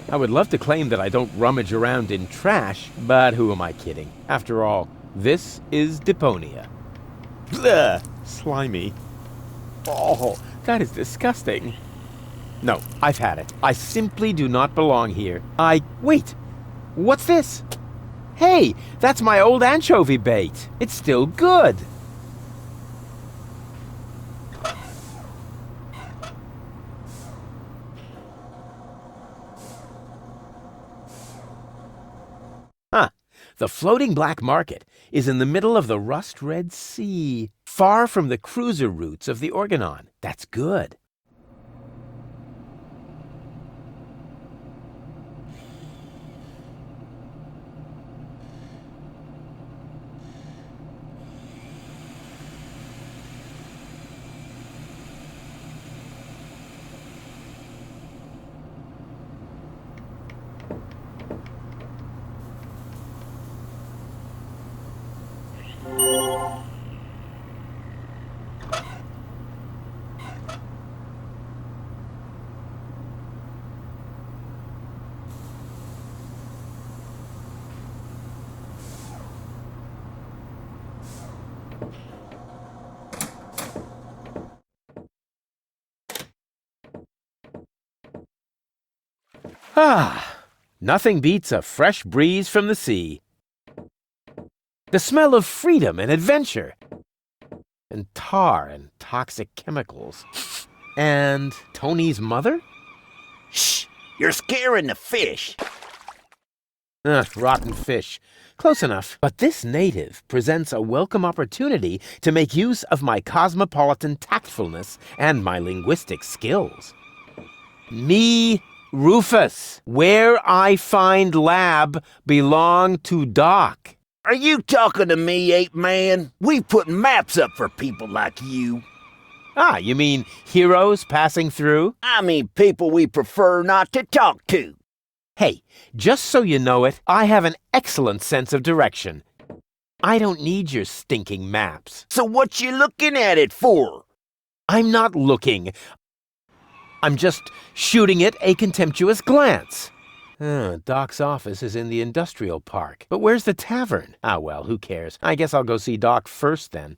I would love to claim that I don't rummage around in trash, but who am I kidding? After all, this is Deponia. Ugh, slimy. Oh, that is disgusting. No, I've had it. I simply do not belong here. Wait! What's this? Hey, that's my old anchovy bait. It's still good. Huh. The floating black market is in the middle of the rust-red sea, far from the cruiser routes of the Organon. That's good. Ah, nothing beats a fresh breeze from the sea. The smell of freedom and adventure. And tar and toxic chemicals. And Tony's mother? Shh! You're scaring the fish. Rotten fish. Close enough. But this native presents a welcome opportunity to make use of my cosmopolitan tactfulness and my linguistic skills. Me, Rufus, where I find lab belong to Doc. Are you talking to me, ape man? We put maps up for people like you. Ah, you mean heroes passing through? I mean people we prefer not to talk to. Hey, just so you know it, I have an excellent sense of direction. I don't need your stinking maps. So what you looking at it for? I'm not looking. I'm just shooting it a contemptuous glance. Doc's office is in the industrial park. But where's the tavern? Ah, well, who cares? I guess I'll go see Doc first then.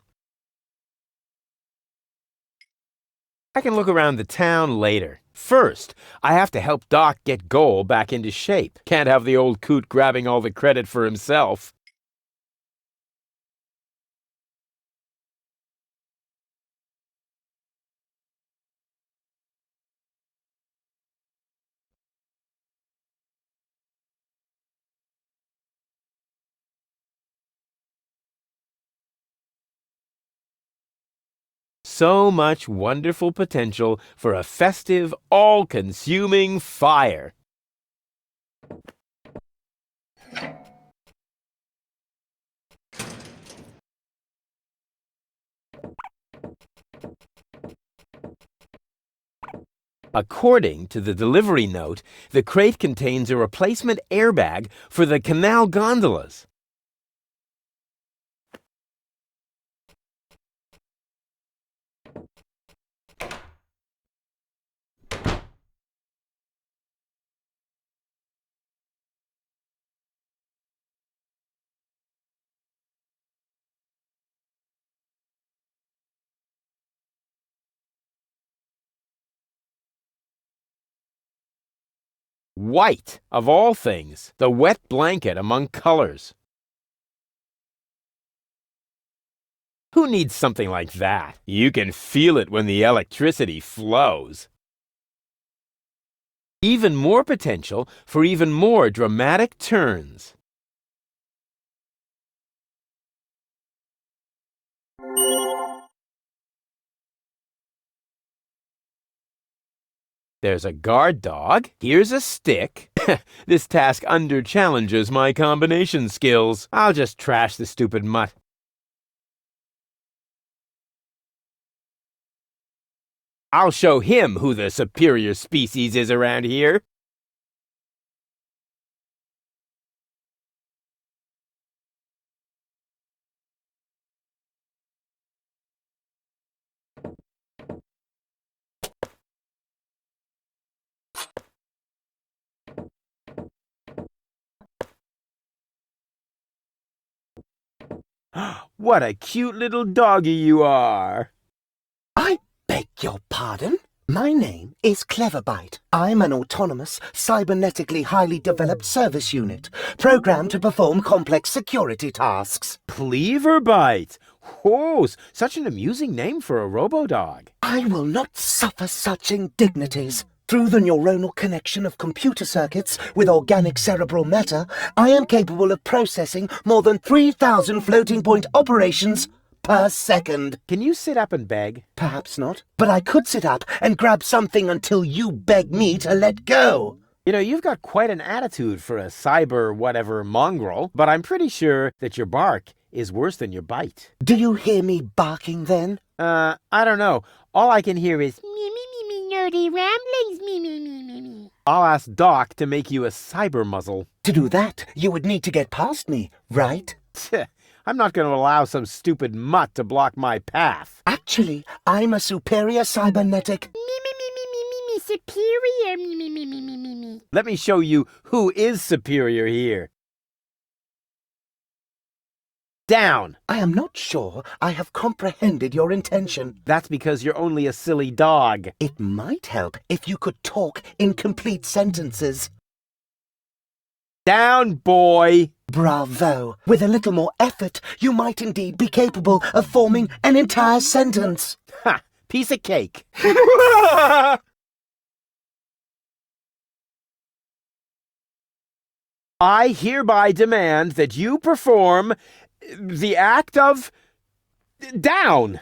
I can look around the town later. First, I have to help Doc get Goal back into shape. Can't have the old coot grabbing all the credit for himself. So much wonderful potential for a festive, all-consuming fire. According to the delivery note, the crate contains a replacement airbag for the canal gondolas. White, of all things, the wet blanket among colors. Who needs something like that? You can feel it when the electricity flows. Even more potential for even more dramatic turns. There's a guard dog. Here's a stick. This task under-challenges my combination skills. I'll just trash the stupid mutt. I'll show him who the superior species is around here. What a cute little doggy you are. I beg your pardon? My name is Cleverbite. I'm an autonomous, cybernetically highly developed service unit, programmed to perform complex security tasks. Cleverbite. Oh, such an amusing name for a robo-dog. I will not suffer such indignities. Through the neuronal connection of computer circuits with organic cerebral matter, I am capable of processing more than 3,000 floating-point operations per second. Can you sit up and beg? Perhaps not, but I could sit up and grab something until you beg me to let go. You know, you've got quite an attitude for a cyber-whatever mongrel, but I'm pretty sure that your bark is worse than your bite. Do you hear me barking then? I don't know. All I can hear is Me, nerdy ramblings, me. I'll ask Doc to make you a cyber muzzle. To do that, you would need to get past me, right? I'm not going to allow some stupid mutt to block my path. Actually, I'm a superior cybernetic. Me, superior, me. Let me show you who is superior here. Down! I am not sure I have comprehended your intention. That's because you're only a silly dog. It might help if you could talk in complete sentences. Down, boy! Bravo! With a little more effort, you might indeed be capable of forming an entire sentence. Ha! Piece of cake. I hereby demand that you perform the act of down.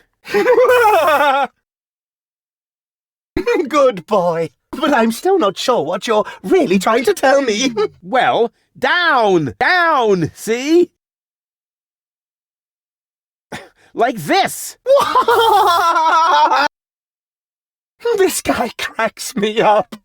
Good boy. But I'm still not sure what you're really trying to tell me. Well, down, down, see? Like this. This guy cracks me up.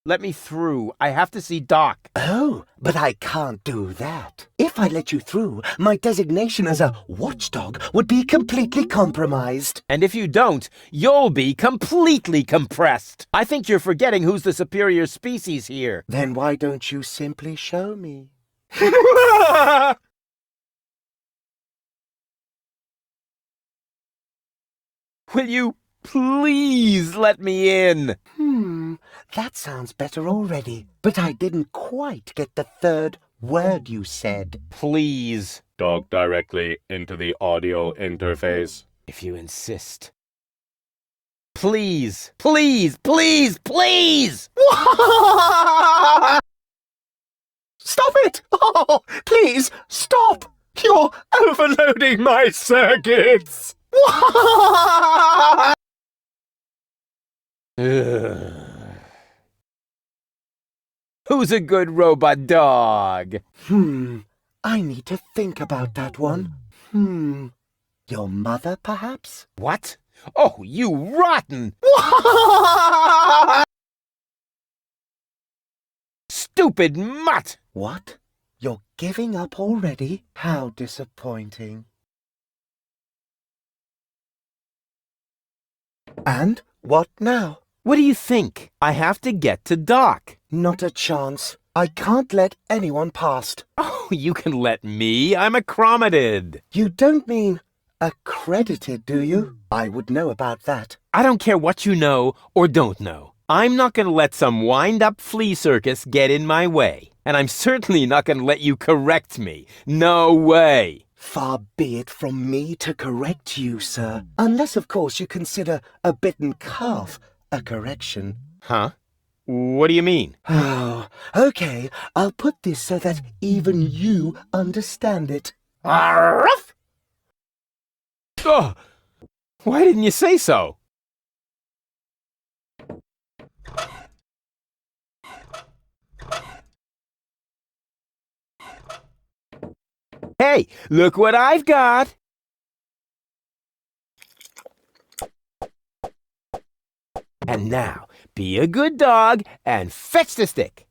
Let me through. I have to see Doc. Oh, but I can't do that. If I let you through, my designation as a watchdog would be completely compromised. And if you don't, you'll be completely compressed. I think you're forgetting who's the superior species here. Then why don't you simply show me? Will you please let me in? That sounds better already. But I didn't quite get the third word you said. Please. Talk directly into the audio interface. If you insist. Please, please, please, please! Stop it! Oh, please, stop! You're overloading my circuits! Who's a good robot dog? I need to think about that one. Your mother, perhaps? What? Oh, you rotten! Stupid mutt! What? You're giving up already? How disappointing. And what now? What do you think? I have to get to Doc. Not a chance. I can't let anyone past. Oh, you can let me. I'm accredited. You don't mean accredited, do you? I would know about that. I don't care what you know or don't know. I'm not going to let some wind-up flea circus get in my way. And I'm certainly not going to let you correct me. No way. Far be it from me to correct you, sir. Unless, of course, you consider a bitten calf a correction. Huh? What do you mean? Oh, okay. I'll put this so that even you understand it. Arf! Oh, why didn't you say so? Hey, look what I've got! And now, be a good dog and fetch the stick.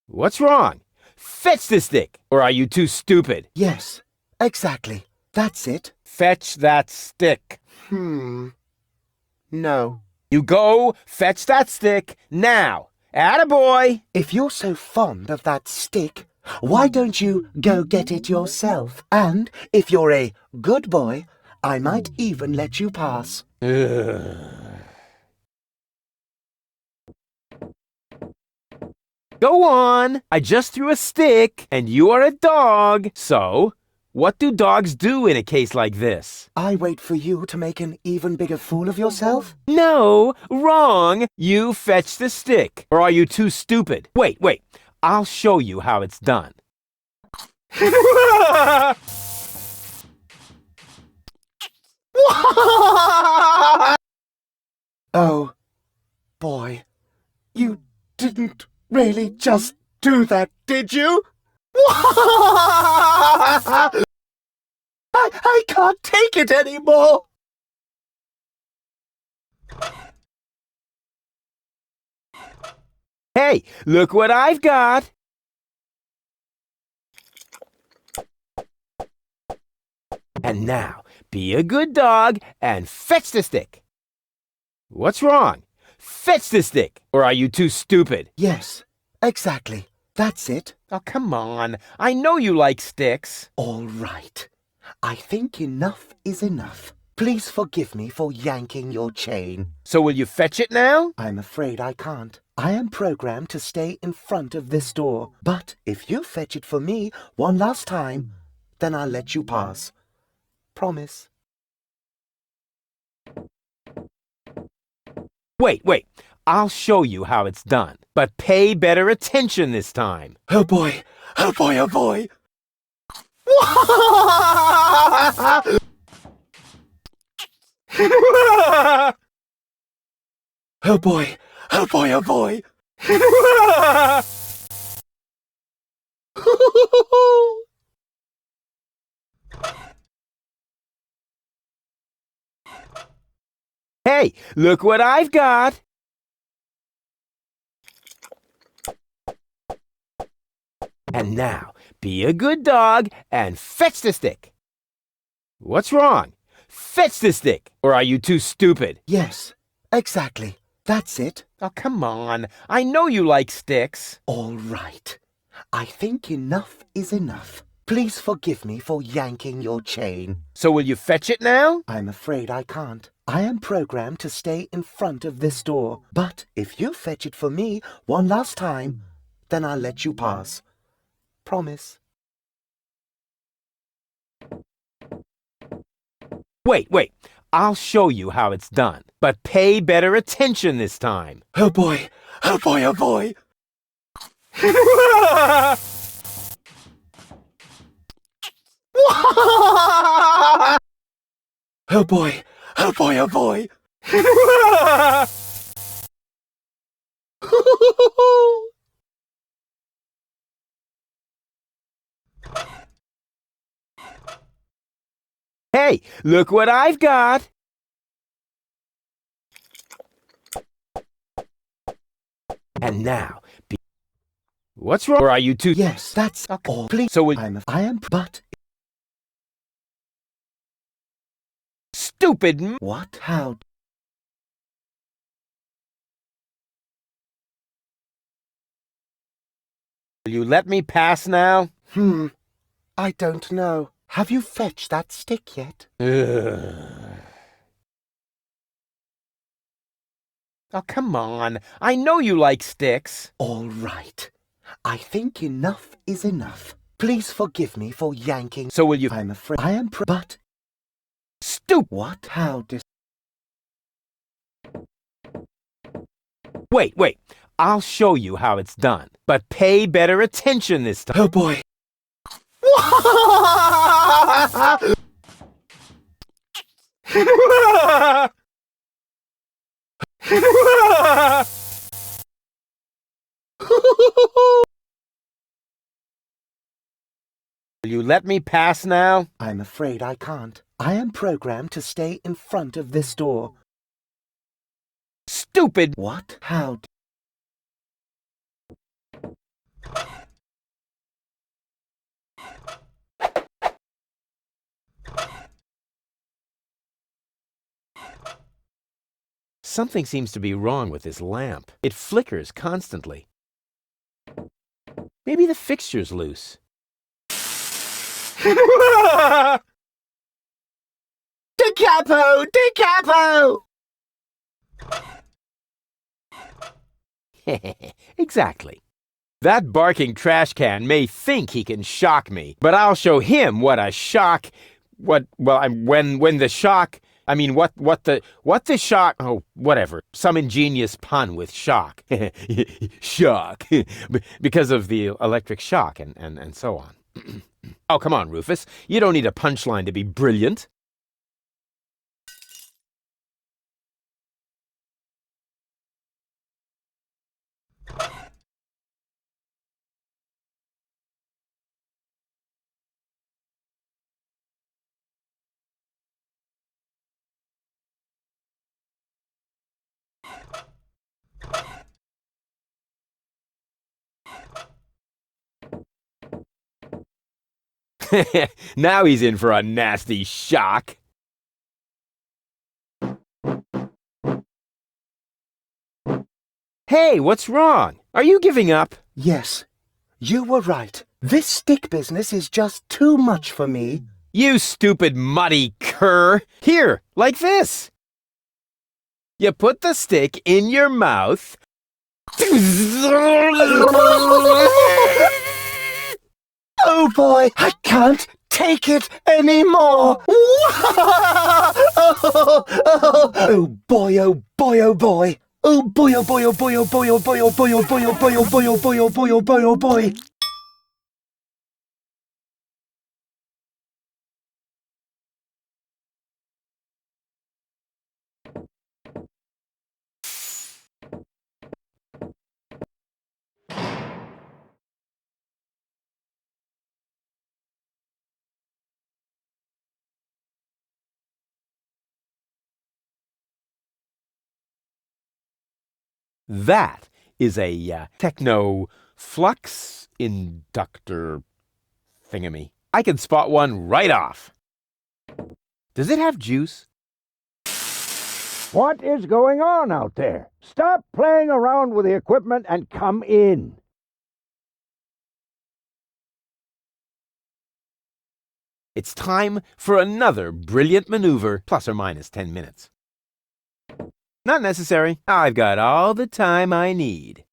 What's wrong? Fetch the stick! Or are you too stupid? Yes, exactly. That's it. Fetch that stick. No. You go fetch that stick now. Attaboy! If you're so fond of that stick, Why don't you go get it yourself? And if you're a good boy, I might even let you pass. Go on! I just threw a stick, and you are a dog. So, what do dogs do in a case like this? I wait for you to make an even bigger fool of yourself? No, wrong! You fetch the stick. Or are you too stupid? Wait. I'll show you how it's done. Oh, boy. You didn't really just do that, did you? I can't take it anymore. Hey, look what I've got! And now, be a good dog and fetch the stick. What's wrong? Fetch the stick! Or are you too stupid? Yes, exactly. That's it. Oh, come on. I know you like sticks. All right. I think enough is enough. Please forgive me for yanking your chain. So will you fetch it now? I'm afraid I can't. I am programmed to stay in front of this door. But if you fetch it for me one last time, then I'll let you pass. Promise. Wait. I'll show you how it's done. But pay better attention this time. Oh boy. Oh boy, oh boy. Oh boy. Oh boy, oh boy. Hey, look what I've got! And now, be a good dog and fetch the stick. What's wrong? Fetch the stick! Or are you too stupid? Yes, exactly. That's it. Oh, come on. I know you like sticks. All right. I think enough is enough. Please forgive me for yanking your chain. So will you fetch it now? I'm afraid I can't. I am programmed to stay in front of this door. But if you fetch it for me one last time, then I'll let you pass. Promise. Wait. I'll show you how it's done. But pay better attention this time. Oh boy. Oh boy, oh boy. Oh boy. Oh boy, oh boy. Hey, look what I've got! And now, be... What's wrong? Or are you too... Yes, that's Okay. all. Please. So will... I am, but... Stupid... What? How? Will you let me pass now? I don't know. Have you fetched that stick yet? Oh, come on. I know you like sticks. All right. I think enough is enough. Please forgive me for yanking. So will you... I'm afraid I am but... Stupid... What? How dis... Wait. I'll show you how it's done. But pay better attention this time. Oh boy. Will you let me pass now? I'm afraid I can't. I am programmed to stay in front of this door. Stupid... What? How? Something seems to be wrong with this lamp. It flickers constantly. Maybe the fixture's loose. Da capo! Da capo! Exactly. That barking trash can may think he can shock me, but I'll show him what a shock... when the shock... what the shock... Oh, whatever. Some ingenious pun with shock. Shock. Because of the electric shock and so on. Oh, come on, Rufus. You don't need a punchline to be brilliant. Now he's in for a nasty shock. Hey, what's wrong? Are you giving up? Yes, you were right. This stick business is just too much for me. You stupid muddy cur. Here, like this. You put the stick in your mouth. Oh boy, I can't take it anymore. Oh boy, oh boy, oh boy. Oh boy, oh boy, oh boy, oh boy, oh boy, oh boy, oh boy, oh boy, oh boy, oh boy, oh boy, oh boy, oh boy. That is a techno flux inductor thingamy. I can spot one right off. Does it have juice? What is going on out there? Stop playing around with the equipment and come in. It's time for another brilliant maneuver, plus or minus 10 minutes. Not necessary. I've got all the time I need.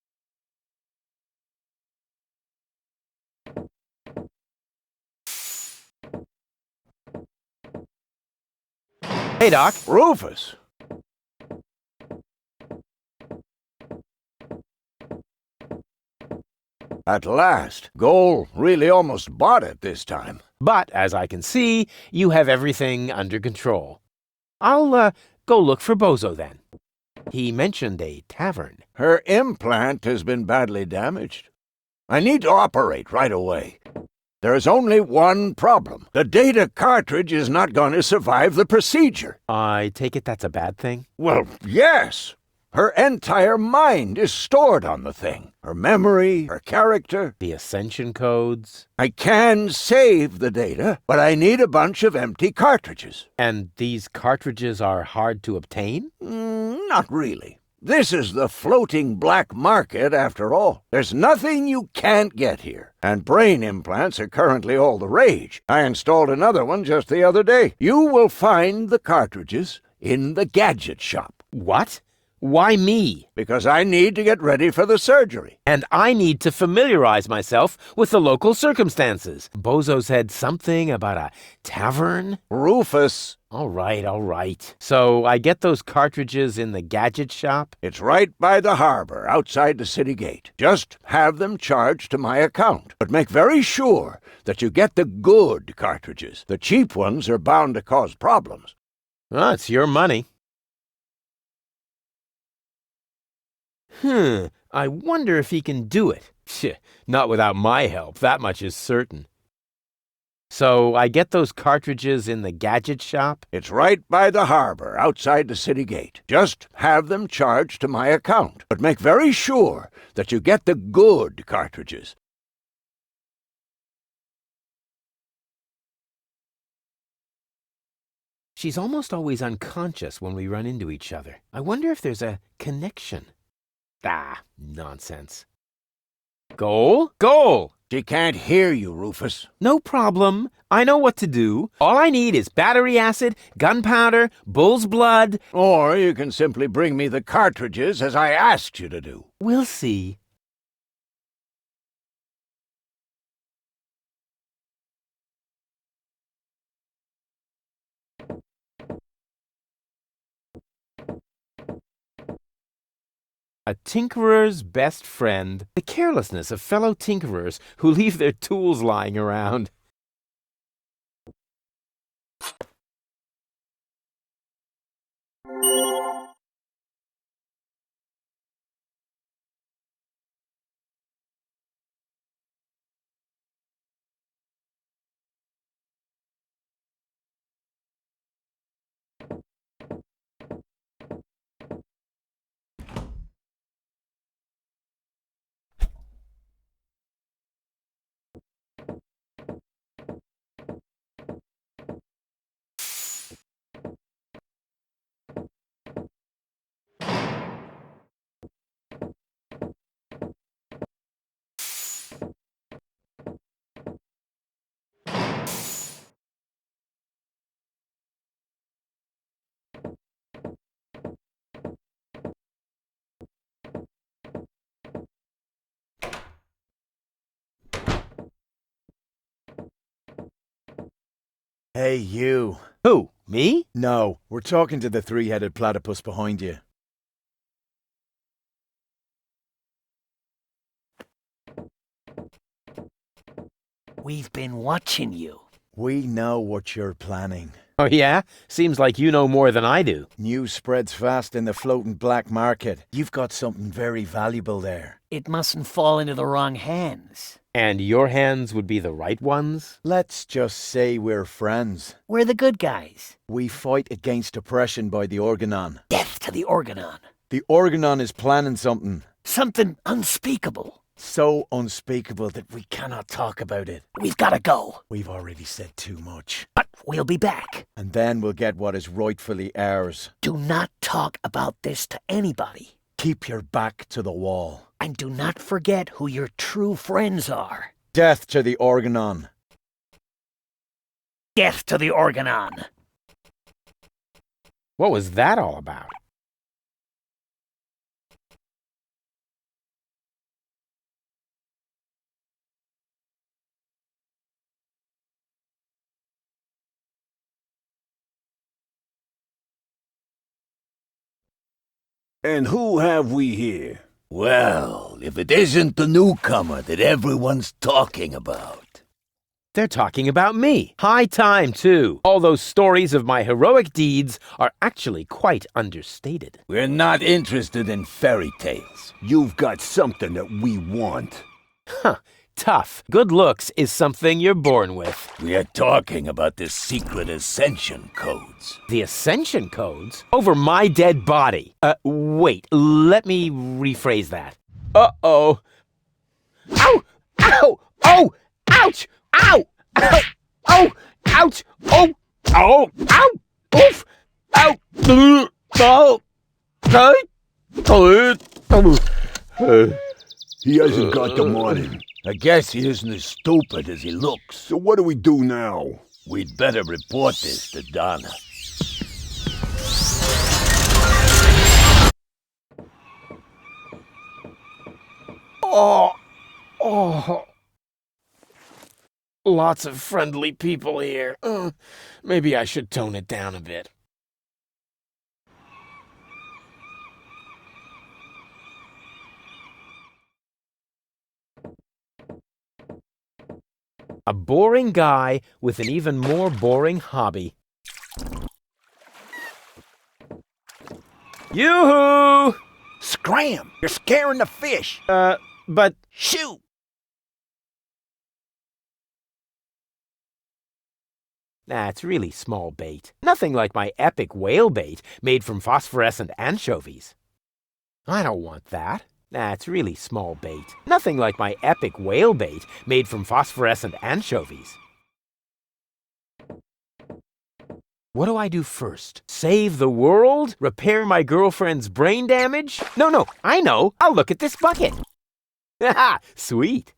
Hey, Doc. Rufus. At last. Goal really almost bought it this time. But, as I can see, you have everything under control. I'll go look for Bozo then. He mentioned a tavern. Her implant has been badly damaged. I need to operate right away. There is only one problem. The data cartridge is not going to survive the procedure. I take it that's a bad thing? Well, yes. Her entire mind is stored on the thing. Her memory, her character. The ascension codes? I can save the data, but I need a bunch of empty cartridges. And these cartridges are hard to obtain? Not really. This is the floating black market, after all. There's nothing you can't get here. And brain implants are currently all the rage. I installed another one just the other day. You will find the cartridges in the gadget shop. What? Why me? Because I need to get ready for the surgery. And I need to familiarize myself with the local circumstances. Bozo said something about a tavern? Rufus. All right. So I get those cartridges in the gadget shop? It's right by the harbor, outside the city gate. Just have them charged to my account. But make very sure that you get the good cartridges. The cheap ones are bound to cause problems. Well, it's your money. I wonder if he can do it. Not without my help, that much is certain. So I get those cartridges in the gadget shop? It's right by the harbor, outside the city gate. Just have them charged to my account. But make very sure that you get the good cartridges. She's almost always unconscious when we run into each other. I wonder if there's a connection. Ah, nonsense. Goal? Goal! She can't hear you, Rufus. No problem. I know what to do. All I need is battery acid, gunpowder, bull's blood. Or you can simply bring me the cartridges as I asked you to do. We'll see. A tinkerer's best friend. The carelessness of fellow tinkerers who leave their tools lying around. Hey, you. Who? Me? No, we're talking to the three-headed platypus behind you. We've been watching you. We know what you're planning. Oh yeah? Seems like you know more than I do. News spreads fast in the floating black market. You've got something very valuable there. It mustn't fall into the wrong hands. And your hands would be the right ones? Let's just say we're friends. We're the good guys. We fight against oppression by the Organon. Death to the Organon. The Organon is planning something Something unspeakable. so unspeakable that we cannot talk about it. We've got to go. We've already said too much. But we'll be back. And then we'll get what is rightfully ours. Do not talk about this to anybody. Keep your back to the wall. And do not forget who your true friends are. Death to the Organon. Death to the Organon. What was that all about? And who have we here? Well, if it isn't the newcomer that everyone's talking about. They're talking about me. High time, too. All those stories of my heroic deeds are actually quite understated. We're not interested in fairy tales. You've got something that we want. Huh. Tough. Good looks is something you're born with. We are talking about the secret ascension codes. The Ascension codes? Over my dead body. Wait. Let me rephrase that. Uh-oh. Ow! Ow! Oh! Ouch! Ow! Ow! Oh! Ouch! Oh! Oh! Ow! Oof! Ow! Oh! He hasn't got the money. I guess he isn't as stupid as he looks. So what do we do now? We'd better report this to Dana. Oh. Lots of friendly people here. Maybe I should tone it down a bit. A boring guy with an even more boring hobby. Yoo-hoo! Scram! You're scaring the fish! But Shoot! nah, it's really small bait. Nothing like my epic whale bait made from phosphorescent anchovies. I don't want that. Nah, it's really small bait. Nothing like my epic whale bait made from phosphorescent anchovies. What do I do first? Save the world? Repair my girlfriend's brain damage? No, I know. I'll look at this bucket. Haha, sweet.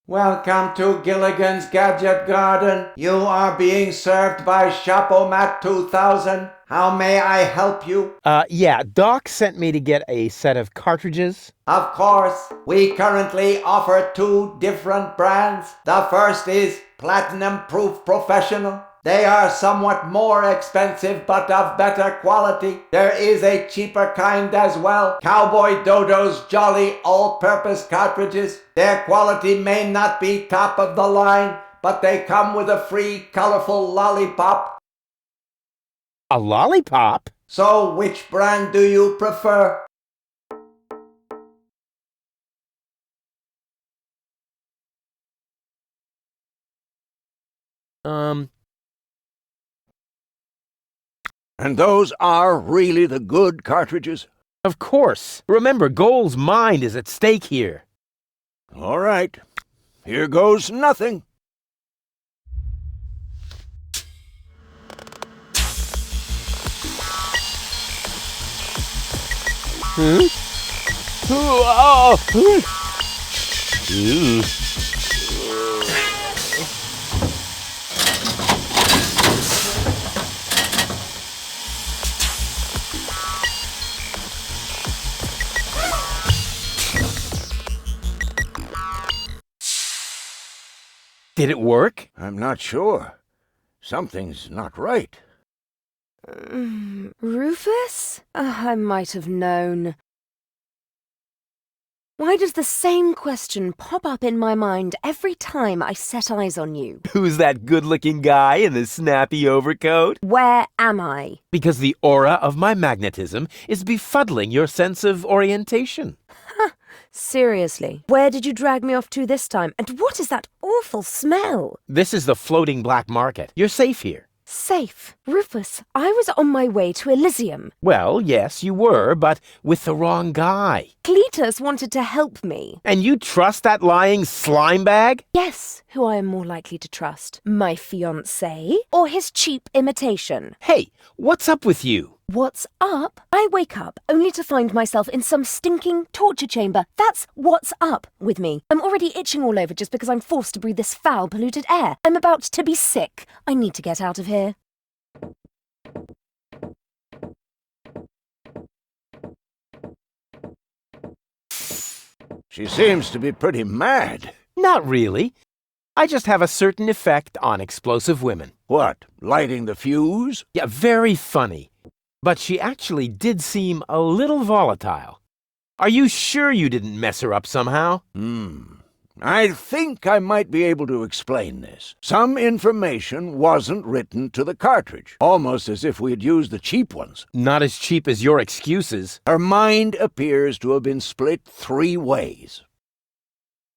Welcome to Gilligan's Gadget Garden. You are being served by Shopomat 2000. How may I help you? Yeah, Doc sent me to get a set of cartridges. Of course, we currently offer 2 different brands. The first is Platinum Proof Professional. They are somewhat more expensive but of better quality. There is a cheaper kind as well. Cowboy Dodo's Jolly All-Purpose Cartridges. Their quality may not be top of the line, but they come with a free colorful lollipop. A lollipop? So which brand do you prefer? And those are really the good cartridges? Of course. Remember, Goal's mind is at stake here. All right. Here goes nothing. Hmm? Oh! Ooh. Did it work? I'm not sure. Something's not right. Rufus? I might have known. Why does the same question pop up in my mind every time I set eyes on you? Who's that good-looking guy in the snappy overcoat? Where am I? Because the aura of my magnetism is befuddling your sense of orientation. Seriously, where did you drag me off to this time? And what is that awful smell? This is the floating black market. You're safe here. Safe. Rufus, I was on my way to Elysium. Well, yes, you were, but with the wrong guy. Cletus wanted to help me. And you trust that lying slime bag? Guess who I am more likely to trust? My fiancé or his cheap imitation? Hey, what's up with you? What's up? I wake up only to find myself in some stinking torture chamber. That's what's up with me. I'm already itching all over just because I'm forced to breathe this foul, polluted air. I'm about to be sick. I need to get out of here. She seems to be pretty mad. Not really. I just have a certain effect on explosive women. What, lighting the fuse? Yeah, very funny. But she actually did seem a little volatile. Are you sure you didn't mess her up somehow? I think I might be able to explain this. Some information wasn't written to the cartridge, almost as if we had used the cheap ones. Not as cheap as your excuses. Her mind appears to have been split 3 ways.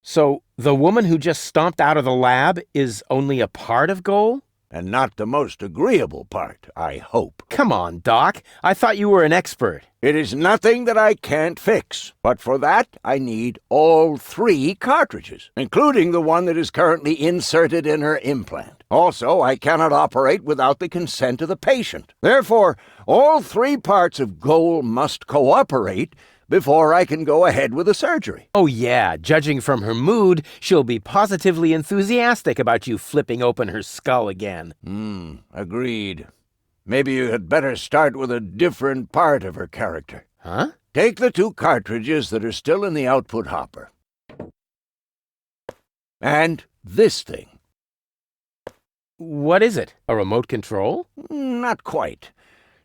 So, the woman who just stomped out of the lab is only a part of Goal? And not the most agreeable part, I hope. Come on, Doc. I thought you were an expert. It is nothing that I can't fix, but for that I need all 3 cartridges, including the one that is currently inserted in her implant. Also, I cannot operate without the consent of the patient. Therefore, all 3 parts of Goal must cooperate before I can go ahead with the surgery. Oh yeah, judging from her mood, she'll be positively enthusiastic about you flipping open her skull again. Agreed. Maybe you had better start with a different part of her character. Huh? Take the 2 cartridges that are still in the output hopper. And this thing. What is it? A remote control? Not quite.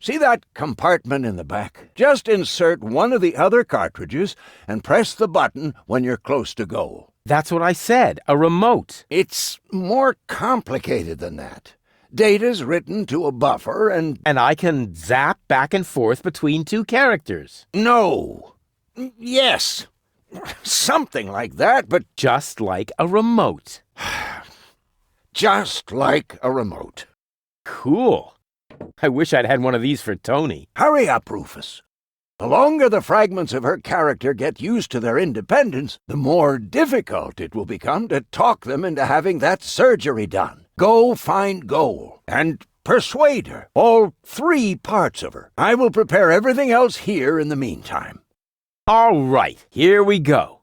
See that compartment in the back? Just insert one of the other cartridges and press the button when you're close to Goal. That's what I said, a remote. It's more complicated than that. Data's written to a buffer and... And I can zap back and forth between 2 characters. No. Yes. Something like that, but Just like a remote. just like a remote. Cool. I wish I'd had one of these for Tony. Hurry up, Rufus. The longer the fragments of her character get used to their independence, the more difficult it will become to talk them into having that surgery done. Go find Goal, and persuade her. All 3 parts of her. I will prepare everything else here in the meantime. All right, here we go.